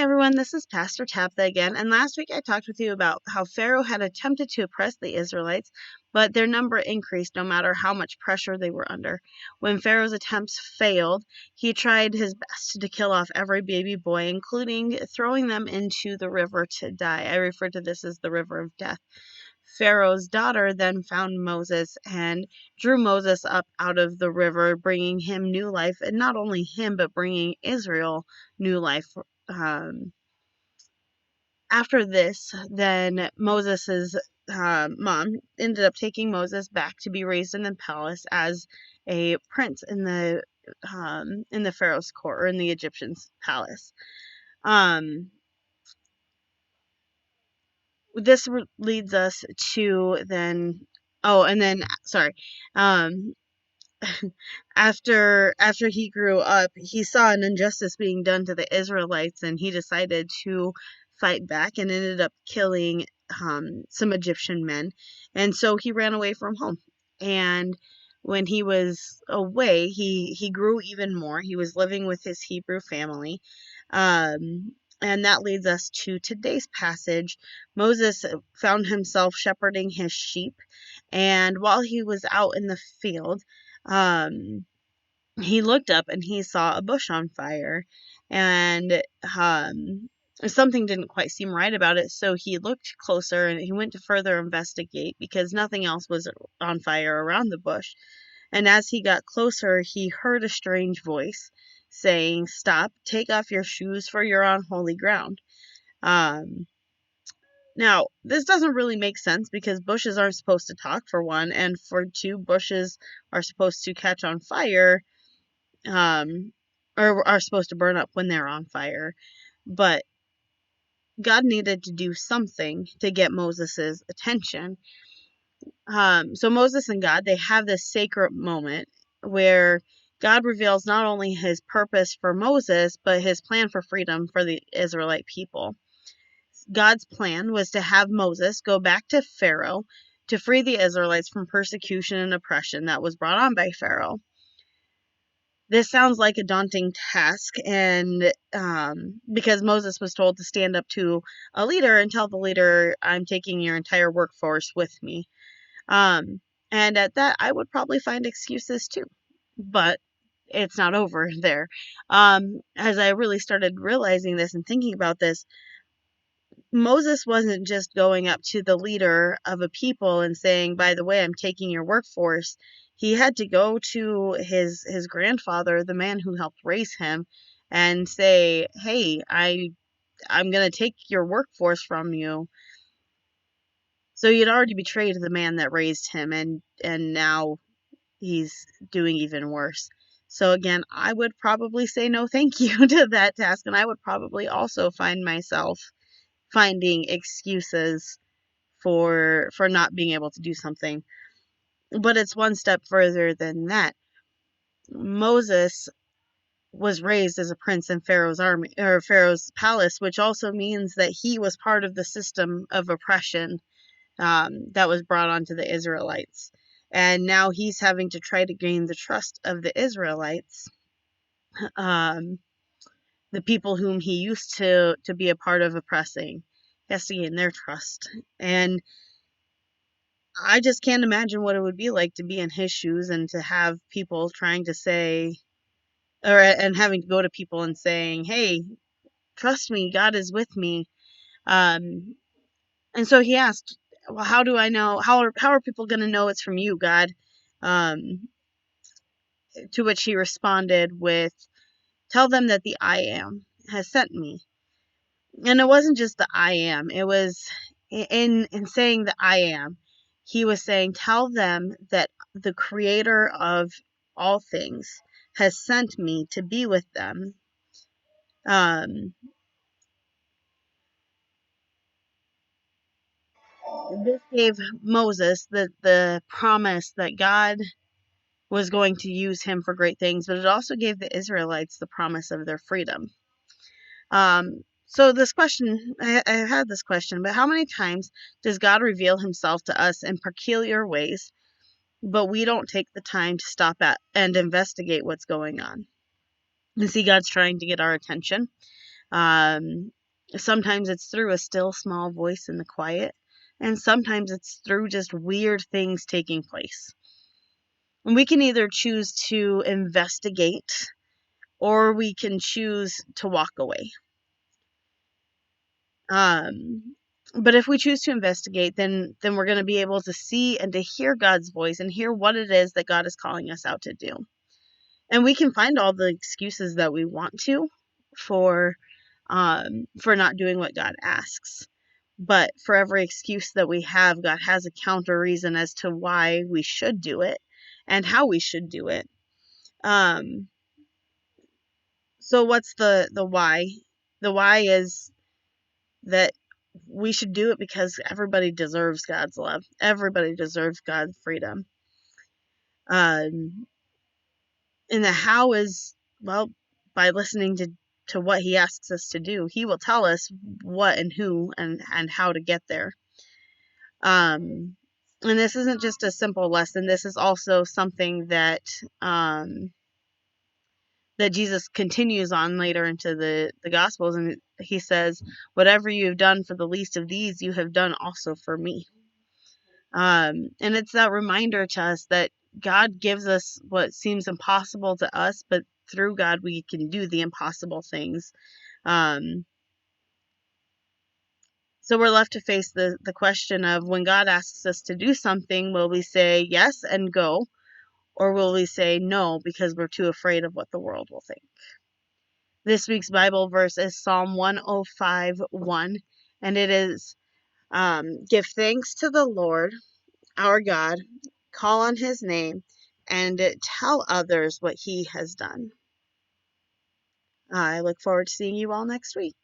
everyone, this is Pastor Tabitha again, and last week I talked with you about how Pharaoh had attempted to oppress the Israelites, but their number increased no matter how much pressure they were under. When Pharaoh's attempts failed, he tried his best to kill off every baby boy, including throwing them into the river to die. I refer to this as the river of death. Pharaoh's daughter then found Moses and drew Moses up out of the river, bringing him new life, and not only him, but bringing Israel new life. After this, then Moses's mom ended up taking Moses back to be raised in the palace as a prince in the Pharaoh's court, or in the Egyptian's palace. This leads us to then. Oh, and then sorry. Um, after he grew up, he saw an injustice being done to the Israelites, and he decided to fight back and ended up killing some Egyptian men. And so he ran away from home. And when he was away, he grew even more. He was living with his Hebrew family. And that leads us to today's passage. Moses found himself shepherding his sheep, and while he was out in the field, he looked up and he saw a bush on fire, and something didn't quite seem right about it, so he looked closer and he went to further investigate because nothing else was on fire around the bush. And as he got closer, he heard a strange voice saying, "Stop, take off your shoes, for you're on holy ground." Now, this doesn't really make sense because bushes aren't supposed to talk, for one, and for two, bushes are supposed to catch on fire, or are supposed to burn up when they're on fire. But God needed to do something to get Moses's attention. So Moses and God, they have this sacred moment where God reveals not only his purpose for Moses, but his plan for freedom for the Israelite people. God's plan was to have Moses go back to Pharaoh to free the Israelites from persecution and oppression that was brought on by Pharaoh. This sounds like a daunting task, and because Moses was told to stand up to a leader and tell the leader, "I'm taking your entire workforce with me." And at that, I would probably find excuses too. But it's not over there. As I really started realizing this and thinking about this, Moses wasn't just going up to the leader of a people and saying, "By the way, I'm taking your workforce." He had to go to his grandfather, the man who helped raise him, and say, "Hey, I'm going to take your workforce from you." So he had already betrayed the man that raised him, and now he's doing even worse. So again, I would probably say no thank you to that task, and I would probably also find myself finding excuses for not being able to do something. But it's one step further than that. Moses was raised as a prince in Pharaoh's army, or Pharaoh's palace, which also means that he was part of the system of oppression that was brought onto the Israelites. And now he's having to try to gain the trust of the Israelites, um, the people whom he used to be a part of oppressing. He has to gain their trust. And I just can't imagine what it would be like to be in his shoes and to have people trying to say, and having to go to people and saying, "Hey, trust me, God is with me." Um, and so he asked, "Well, how do I know? How are people going to know it's from you, God?" Um, to which he responded with, "Tell them that the I am has sent me." And it wasn't just the I am. It was in saying the I am, he was saying, "Tell them that the creator of all things has sent me to be with them." Um, this gave Moses the promise that God was going to use him for great things, but it also gave the Israelites the promise of their freedom. So this question, I had this question, but how many times does God reveal himself to us in peculiar ways, but we don't take the time to stop at and investigate what's going on? You see, God's trying to get our attention. Sometimes it's through a still small voice in the quiet, and sometimes it's through just weird things taking place. And we can either choose to investigate or we can choose to walk away. But if we choose to investigate, then we're going to be able to see and to hear God's voice and hear what it is that God is calling us out to do. And we can find all the excuses that we want to for not doing what God asks. But for every excuse that we have, God has a counter reason as to why we should do it and how we should do it. So what's the why? The why is that we should do it because everybody deserves God's love. Everybody deserves God's freedom. And the how is, well, by listening to what he asks us to do. He will tell us what and who and how to get there. And this isn't just a simple lesson. This is also something that that Jesus continues on later into the Gospels, and he says, "Whatever you have done for the least of these, you have done also for me." And it's that reminder to us that God gives us what seems impossible to us, but through God we can do the impossible things. So we're left to face the question of, when God asks us to do something, will we say yes and go, or will we say no because we're too afraid of what the world will think? This week's Bible verse is Psalm 105:1, and it is, give thanks to the Lord our God, call on his name, and tell others what he has done. I look forward to seeing you all next week.